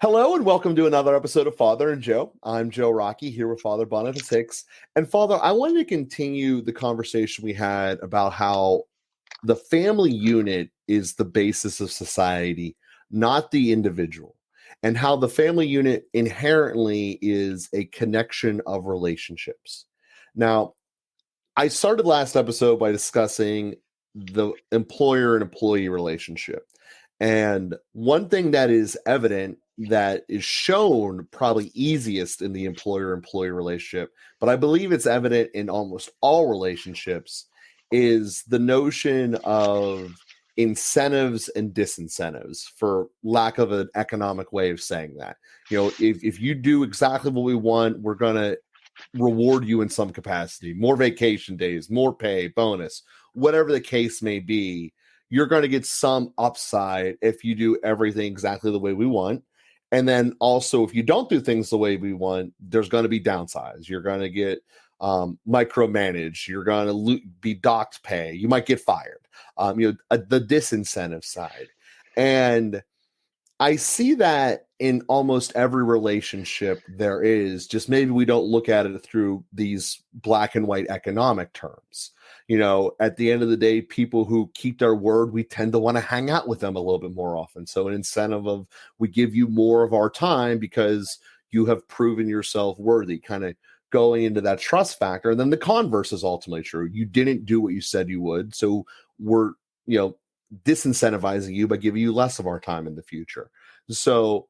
Hello and welcome to another episode of Father and Joe. I'm Joe Rocky here with Father Boniface Hicks. And Father, I wanted to continue the conversation we had about how the family unit is the basis of society, not the individual, and how the family unit inherently is a connection of relationships. Now, I started last episode by discussing the employer and employee relationship. And one thing that is evident that is shown probably easiest in the employer employee relationship, but I believe it's evident in almost all relationships, is the notion of incentives and disincentives, for lack of an economic way of saying that. If you do exactly what we want, we're going to reward you in some capacity, more vacation days, more pay, bonus, whatever the case may be. You're going to get some upside if you do everything exactly the way we want. And then also, if you don't do things the way we want, there's going to be downsides. You're going to get micromanaged. You're going to be docked pay. You might get fired. The disincentive side. And I see that in almost every relationship there is, just maybe we don't look at it through these black and white economic terms. At the end of the day, people who keep their word, we tend to want to hang out with them a little bit more often. So an incentive of, we give you more of our time because you have proven yourself worthy, kind of going into that trust factor. And then the converse is ultimately true. You didn't do what you said you would. So we're, disincentivizing you by giving you less of our time in the future. So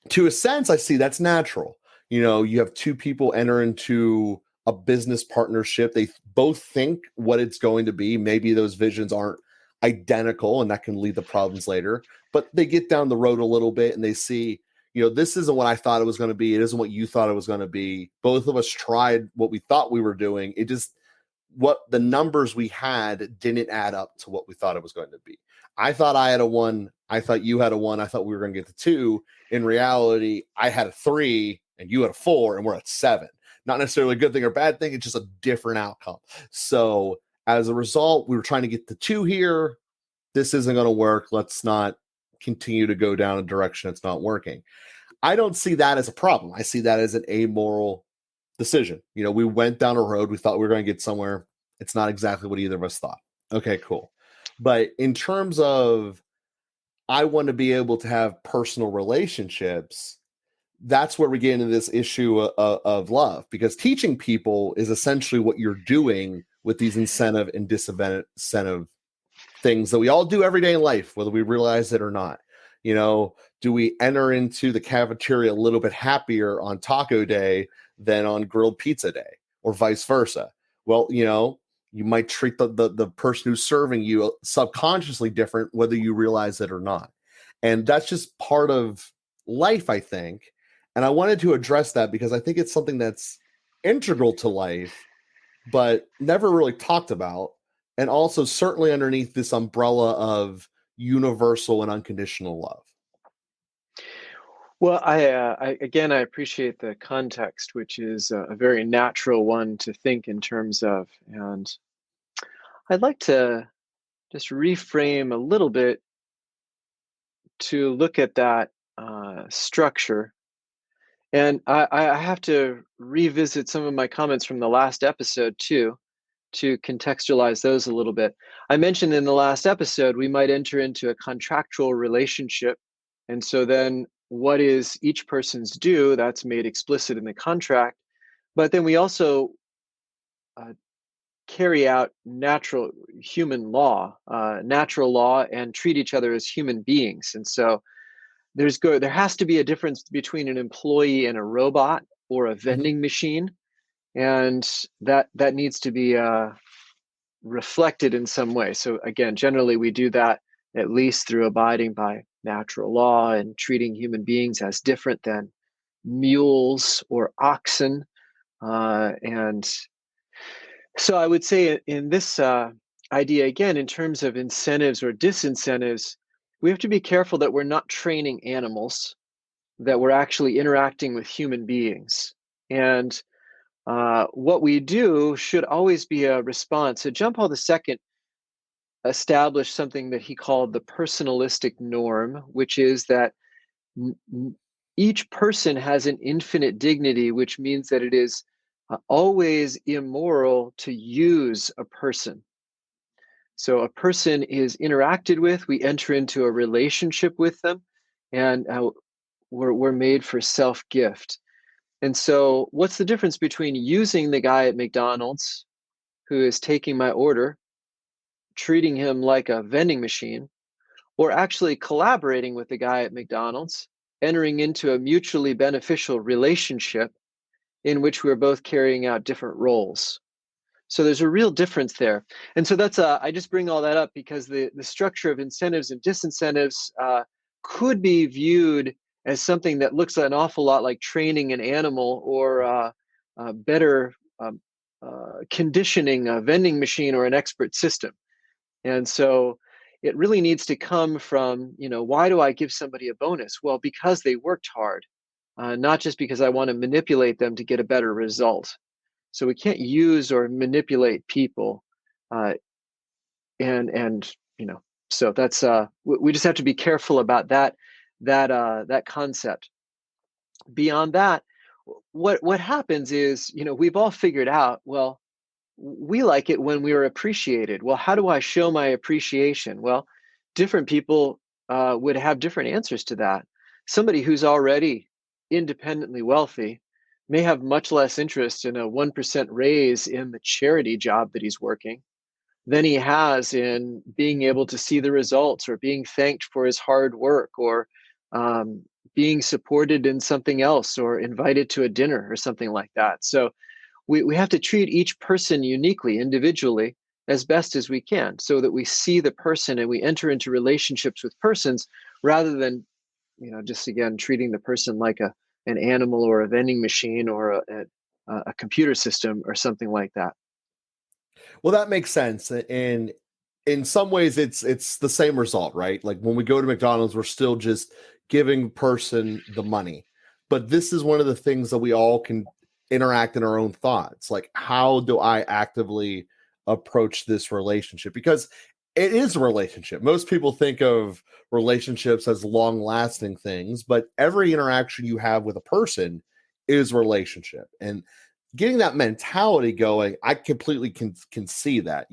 to a sense, I see that's natural. You have two people enter into a business partnership. They both think what it's going to be. Maybe those visions aren't identical and that can lead to problems later, but they get down the road a little bit and they see, this isn't what I thought it was going to be. It isn't what you thought it was going to be. Both of us tried what we thought we were doing. What the numbers we had didn't add up to what we thought it was going to be. I thought I had a 1. I thought you had a 1. I thought we were going to get to 2. In reality, I had a 3 and you had a 4 and we're at 7. Not necessarily a good thing or bad thing. It's just a different outcome. So as a result, we were trying to get to 2 here. This isn't going to work. Let's not continue to go down a direction that's not working. I don't see that as a problem. I see that as an amoral decision. We went down a road. We thought we were going to get somewhere. It's not exactly what either of us thought. Okay, cool. But in terms of, I want to be able to have personal relationships, that's where we get into this issue of love, because teaching people is essentially what you're doing with these incentive and disincentive things that we all do every day in life, whether we realize it or not. Do we enter into the cafeteria a little bit happier on taco day than on grilled pizza day, or vice versa? Well, you might treat the person who's serving you subconsciously different, whether you realize it or not. And that's just part of life, I think. And I wanted to address that because I think it's something that's integral to life, but never really talked about. And also certainly underneath this umbrella of universal and unconditional love. Well, I appreciate the context, which is a very natural one to think in terms of, and I'd like to just reframe a little bit to look at that structure. And I have to revisit some of my comments from the last episode too, to contextualize those a little bit. I mentioned in the last episode, we might enter into a contractual relationship. And so then what is each person's due, that's made explicit in the contract. But then we also carry out natural human law, natural law, and treat each other as human beings. And so there has to be a difference between an employee and a robot or a vending machine. And that needs to be reflected in some way. So again, generally we do that at least through abiding by natural law and treating human beings as different than mules or oxen. And so I would say in this idea, again, in terms of incentives or disincentives, we have to be careful that we're not training animals, that we're actually interacting with human beings. And what we do should always be a response. So John Paul II established something that he called the personalistic norm, which is that Each person has an infinite dignity, which means that it is always immoral to use a person. So a person is interacted with, we enter into a relationship with them, and we're made for self-gift. And so what's the difference between using the guy at McDonald's who is taking my order, treating him like a vending machine, or actually collaborating with the guy at McDonald's, entering into a mutually beneficial relationship in which we're both carrying out different roles? So there's a real difference there. And so that's I just bring all that up because the structure of incentives and disincentives could be viewed as something that looks an awful lot like training an animal, or better conditioning a vending machine or an expert system. And so it really needs to come from, why do I give somebody a bonus? Well, because they worked hard, not just because I want to manipulate them to get a better result. So we can't use or manipulate people, and so that's we just have to be careful about that concept. Beyond that, what happens is, we've all figured out, well, we like it when we are appreciated. Well, how do I show my appreciation? Well, different people would have different answers to that. Somebody who's already independently wealthy may have much less interest in a 1% raise in the charity job that he's working than he has in being able to see the results, or being thanked for his hard work, or um, being supported in something else, or invited to a dinner or something like that. So we have to treat each person uniquely, individually, as best as we can, so that we see the person and we enter into relationships with persons, rather than, just again treating the person like an animal or a vending machine or a computer system or something like that. Well, that makes sense. And in some ways it's the same result, right? Like when we go to McDonald's, we're still just giving person the money. But this is one of the things that we all can interact in our own thoughts. Like, how do I actively approach this relationship? Because it is a relationship. Most people think of relationships as long-lasting things, but every interaction you have with a person is relationship. And getting that mentality going, I completely can see that.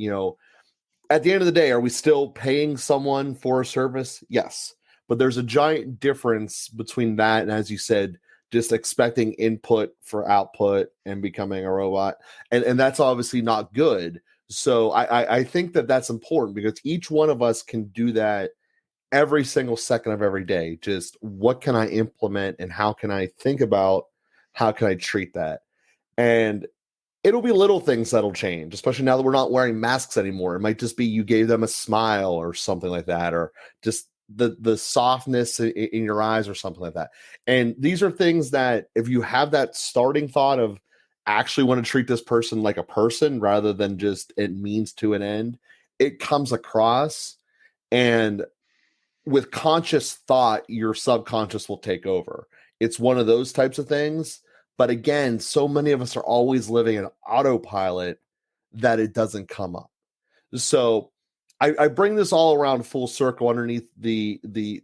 At the end of the day, are we still paying someone for a service? Yes. But there's a giant difference between that and, as you said, just expecting input for output and becoming a robot. And that's obviously not good. So I think that that's important, because each one of us can do that every single second of every day. Just what can I implement, and how can I think about how can I treat that? And it'll be little things that'll change, especially now that we're not wearing masks anymore. It might just be you gave them a smile or something like that, or just the softness in your eyes or something like that. And these are things that, if you have that starting thought of actually want to treat this person like a person rather than just it means to an end, it comes across. And with conscious thought, your subconscious will take over. It's one of those types of things. But again, so many of us are always living in autopilot that it doesn't come up. So I bring this all around full circle underneath the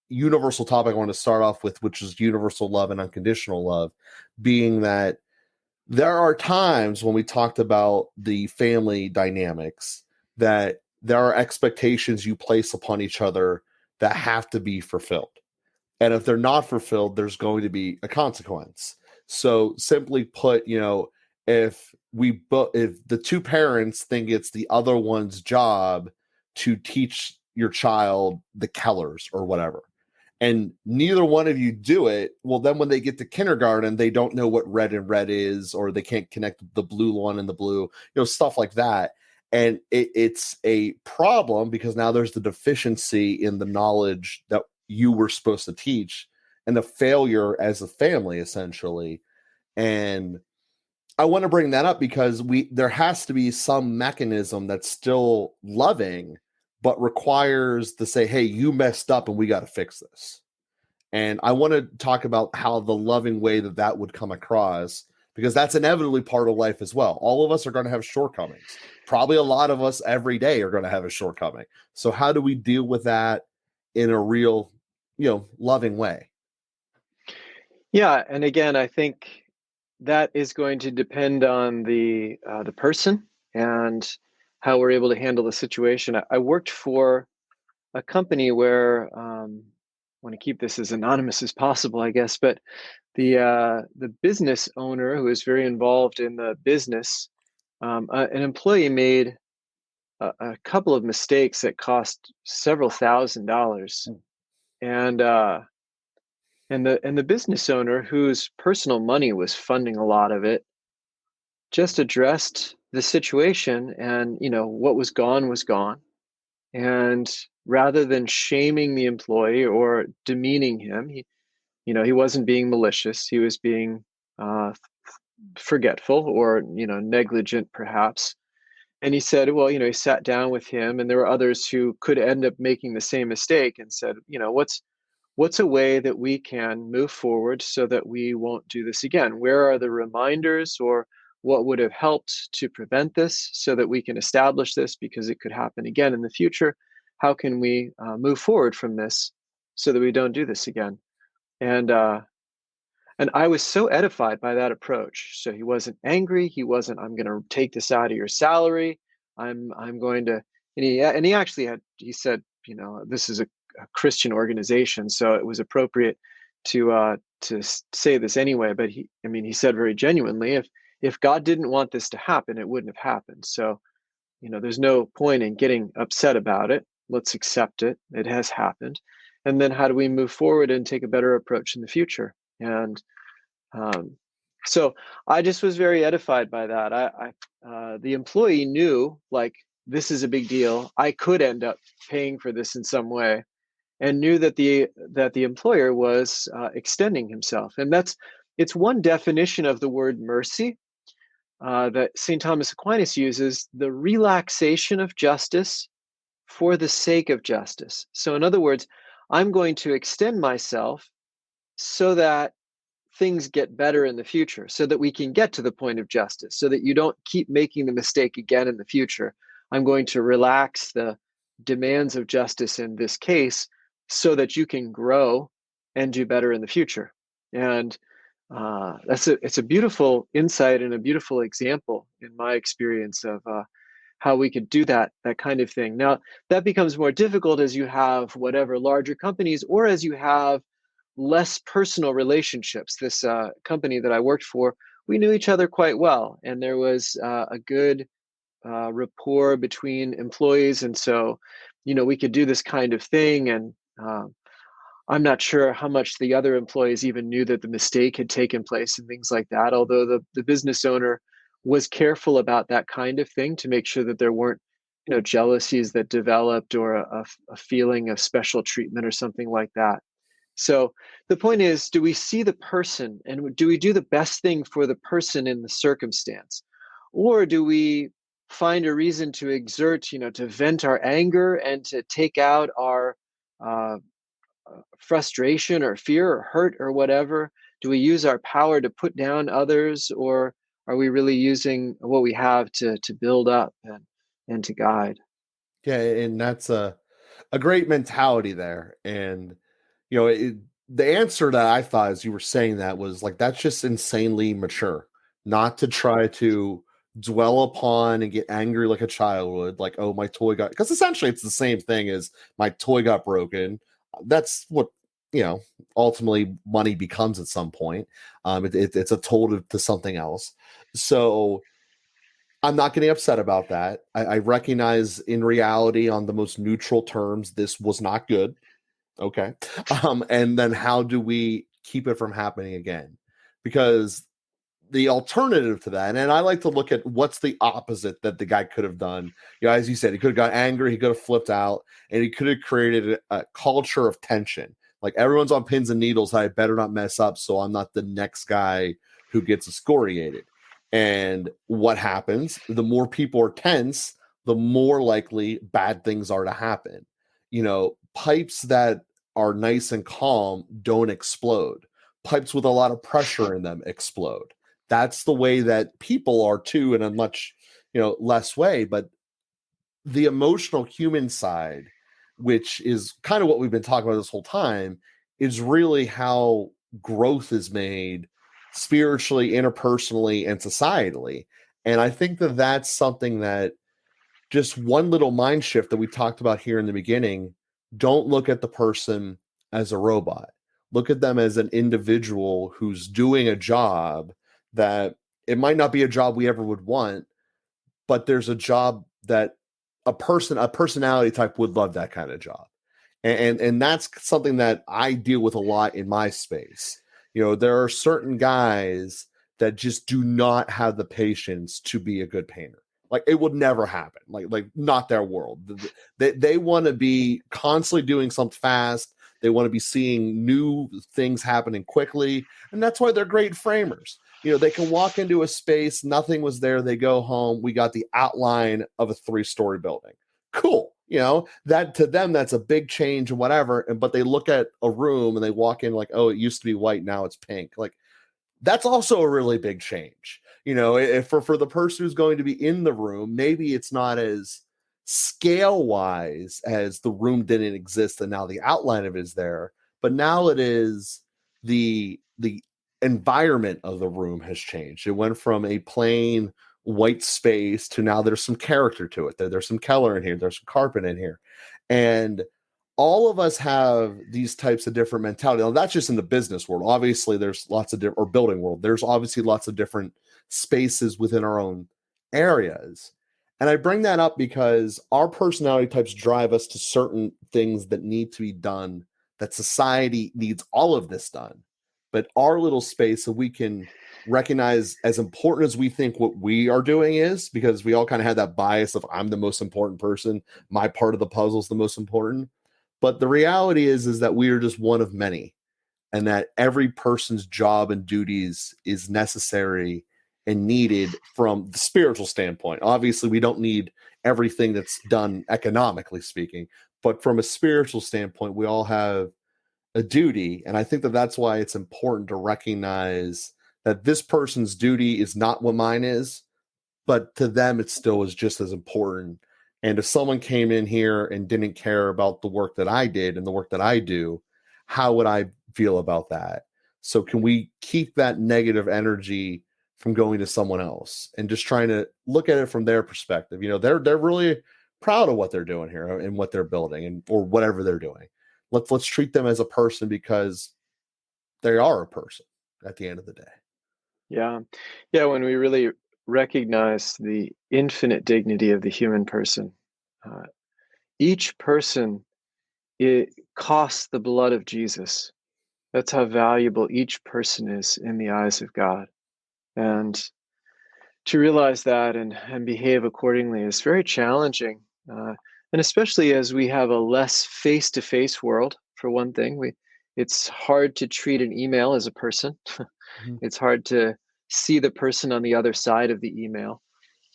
universal topic I want to start off with, which is universal love and unconditional love, being that there are times when we talked about the family dynamics that there are expectations you place upon each other that have to be fulfilled. And if they're not fulfilled, there's going to be a consequence. So simply put, if if the two parents think it's the other one's job to teach your child the colors or whatever, and neither one of you do it, well, then when they get to kindergarten, they don't know what red and red is, or they can't connect the blue one and the blue, stuff like that. And it's a problem, because now there's the deficiency in the knowledge that you were supposed to teach, and the failure as a family, essentially. And I want to bring that up because there has to be some mechanism that's still loving, but requires to say, hey, you messed up and we got to fix this. And I want to talk about how the loving way that would come across, because that's inevitably part of life as well. All of us are going to have shortcomings. Probably a lot of us every day are going to have a shortcoming. So how do we deal with that in a real, loving way? Yeah, and again, I think that is going to depend on the person and how we're able to handle the situation. I worked for a company where I want to keep this as anonymous as possible, I guess, but the business owner who was very involved in the business, an employee made a couple of mistakes that cost several $1,000s, and the business owner, whose personal money was funding a lot of it, just addressed the situation, and what was gone, and rather than shaming the employee or demeaning him, he wasn't being malicious. He was being uh, forgetful or negligent perhaps. And he said, well, he sat down with him, and there were others who could end up making the same mistake, and said, what's a way that we can move forward so that we won't do this again? Where are the reminders, or what would have helped to prevent this so that we can establish this because it could happen again in the future? How can we move forward from this so that we don't do this again? And I was so edified by that approach. So he wasn't angry. He wasn't, I'm going to take this out of your salary. I'm going to, and he actually he said, this is a Christian organization, so it was appropriate to say this anyway. But he said very genuinely, if God didn't want this to happen, it wouldn't have happened. So, there's no point in getting upset about it. Let's accept it. It has happened. And then how do we move forward and take a better approach in the future? And um, so I just was very edified by that. The employee knew, like, this is a big deal. I could end up paying for this in some way, and knew that the employer was extending himself. And it's one definition of the word mercy that St. Thomas Aquinas uses: the relaxation of justice for the sake of justice. So, in other words, I'm going to extend myself so that things get better in the future, so that we can get to the point of justice, so that you don't keep making the mistake again in the future. I'm going to relax the demands of justice in this case so that you can grow and do better in the future. And it's a beautiful insight and a beautiful example in my experience of how we could do that kind of thing. Now, that becomes more difficult as you have whatever larger companies, or as you have less personal relationships. This company that I worked for, we knew each other quite well, and there was a good rapport between employees, and so we could do this kind of thing. And I'm not sure how much the other employees even knew that the mistake had taken place and things like that, although the business owner was careful about that kind of thing to make sure that there weren't jealousies that developed, or a feeling of special treatment or something like that. So the point is, do we see the person, and do we do the best thing for the person in the circumstance? Or do we find a reason to exert, to vent our anger and to take out our uh, frustration or fear or hurt or whatever? Do we use our power to put down others, or are we really using what we have to build up and to guide? Yeah, and that's a great mentality there. And the answer that I thought as you were saying that was like, that's just insanely mature, not to try to dwell upon and get angry like a child would, like, oh, my toy got, because essentially it's the same thing as my toy got broken. That's what ultimately money becomes at some point. It's a toll to something else. So I'm not getting upset about that. I recognize in reality, on the most neutral terms, this was not good. Okay. And then how do we keep it from happening again? Because the alternative to that, and I like to look at what's the opposite that the guy could have done. As you said, he could have got angry, he could have flipped out, and he could have created a culture of tension. Like, everyone's on pins and needles. I better not mess up, so I'm not the next guy who gets excoriated. And what happens? The more people are tense, the more likely bad things are to happen. Pipes that are nice and calm don't explode. Pipes with a lot of pressure in them explode. That's the way that people are too, in a much less way. But the emotional human side, which is kind of what we've been talking about this whole time, is really how growth is made spiritually, interpersonally, and societally. And I think that that's something that just one little mind shift that we talked about here in the beginning. Don't look at the person as a robot. Look at them as an individual who's doing a job that it might not be a job we ever would want, but there's a job that a personality type would love that kind of job. And that's something that I deal with a lot in my space. There are certain guys that just do not have the patience to be a good painter. Like, it would never happen. Like not their world. They want to be constantly doing something fast. They want to be seeing new things happening quickly, and that's why they're great framers. They can walk into a space, nothing was there. They go home. We got the outline of a 3-story building. Cool. That to them, that's a big change and whatever. But they look at a room and they walk in like, oh, it used to be white, now it's pink. Like, that's also a really big change. If for the person who's going to be in the room, maybe it's not as scale wise as the room didn't exist and now the outline of it is there, but now it is the environment of the room has changed. It went from a plain white space to now there's some character to it. There's some color in here, there's some carpet in here. And all of us have these types of different mentality. Now, that's just in the business world. Obviously, there's lots of different, or building world. There's obviously lots of different spaces within our own areas. And I bring that up because our personality types drive us to certain things that need to be done, that society needs all of this done. But our little space, so we can recognize as important as we think what we are doing is, because we all kind of have that bias of I'm the most important person, my part of the puzzle is the most important. But the reality is that we are just one of many, and that every person's job and duties is necessary and needed from the spiritual standpoint. Obviously, we don't need everything that's done economically speaking, but from a spiritual standpoint, we all have a duty. And I think that that's why it's important to recognize that this person's duty is not what mine is, but to them, it still is just as important. And if someone came in here and didn't care about the work that I did and the work that I do, how would I feel about that? So can we keep that negative energy from going to someone else and just trying to look at it from their perspective? They're really proud of what they're doing here and what they're building and or whatever they're doing. Let's treat them as a person, because they are a person at the end of the day. Yeah. Yeah, when we really recognize the infinite dignity of the human person, uh, each person, it costs the blood of Jesus. That's how valuable each person is in the eyes of God. And to realize that and behave accordingly is very challenging. And especially as we have a less face-to-face world, for one thing, it's hard to treat an email as a person. Mhm. It's hard to see the person on the other side of the email.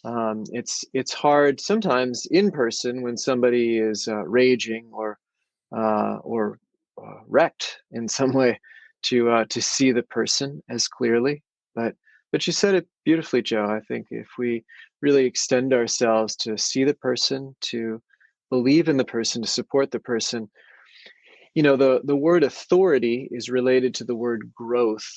It's hard sometimes in person when somebody is raging or wrecked in some way to see the person as clearly. But you said it beautifully, Joe. I think if we really extend ourselves to see the person, to believe in the person, to support the person, the word authority is related to the word growth.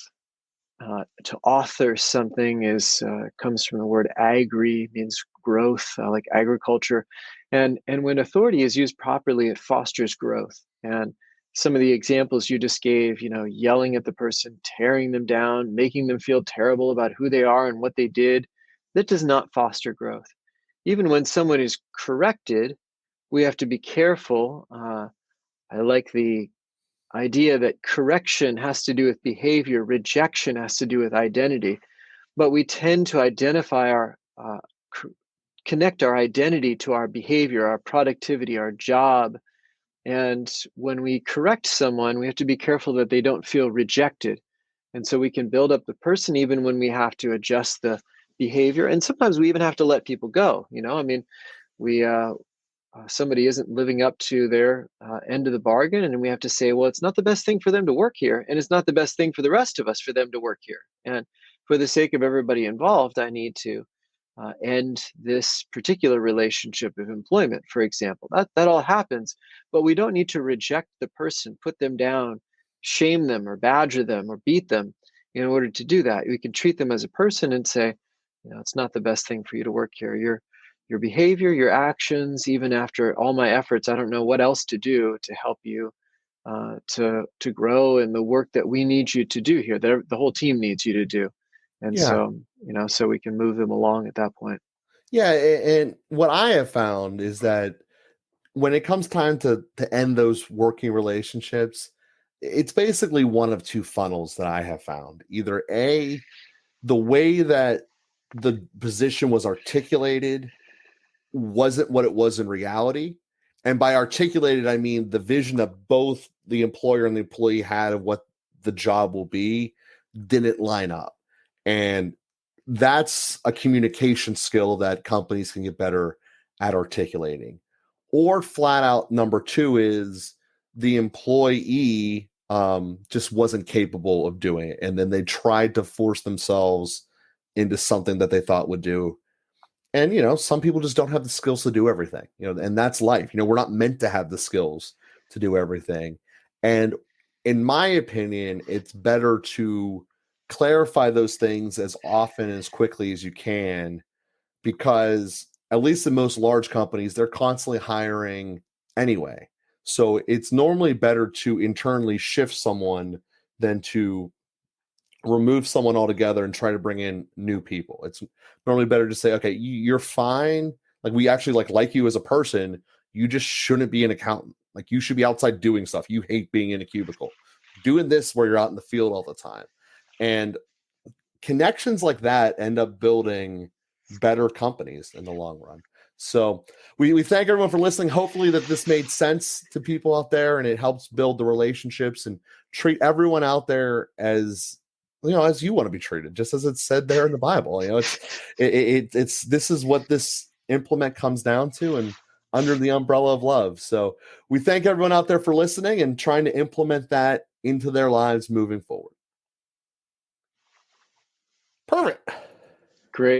To author something is comes from the word agri, means growth, like agriculture, and when authority is used properly, it fosters growth. And some of the examples you just gave, yelling at the person, tearing them down, making them feel terrible about who they are and what they did, that does not foster growth. Even when someone is corrected, we have to be careful. I like the idea that correction has to do with behavior, rejection has to do with identity. But we tend to identify connect our identity to our behavior, our productivity, our job. And when we correct someone, we have to be careful that they don't feel rejected. And so we can build up the person even when we have to adjust the behavior. And sometimes we even have to let people go. I mean, we somebody isn't living up to their end of the bargain, and we have to say, well, it's not the best thing for them to work here, and it's not the best thing for the rest of us for them to work here. And for the sake of everybody involved, I need to end this particular relationship of employment, for example. That all happens, but we don't need to reject the person, put them down, shame them or badger them or beat them in order to do that. We can treat them as a person and say, it's not the best thing for you to work here. Your behavior, your actions, even after all my efforts, I don't know what else to do to help you to grow in the work that we need you to do here. The whole team needs you to do, and Yeah. so so we can move them along at that point. Yeah, and what I have found is that when it comes time to end those working relationships, it's basically one of two funnels that I have found. Either A, the way that the position was articulated wasn't what it was in reality. And by articulated, I mean the vision that both the employer and the employee had of what the job will be didn't line up. And that's a communication skill that companies can get better at articulating. Or flat out, number two is the employee just wasn't capable of doing it. And then they tried to force themselves into something that they thought would do. And, some people just don't have the skills to do everything, and that's life. We're not meant to have the skills to do everything. And in my opinion, it's better to clarify those things as often as quickly as you can, because at least in most large companies, they're constantly hiring anyway. So it's normally better to internally shift someone than to remove someone altogether and try to bring in new people. It's normally better to say, okay, you're fine. Like, we actually like you as a person. You just shouldn't be an accountant. Like, you should be outside doing stuff. You hate being in a cubicle, doing this where you're out in the field all the time. And connections like that end up building better companies in the long run. So we thank everyone for listening. Hopefully that this made sense to people out there, and it helps build the relationships and treat everyone out there as as you want to be treated, just as it's said there in the Bible. It's this is what this implement comes down to, and under the umbrella of love. So we thank everyone out there for listening and trying to implement that into their lives moving forward. Perfect. Great.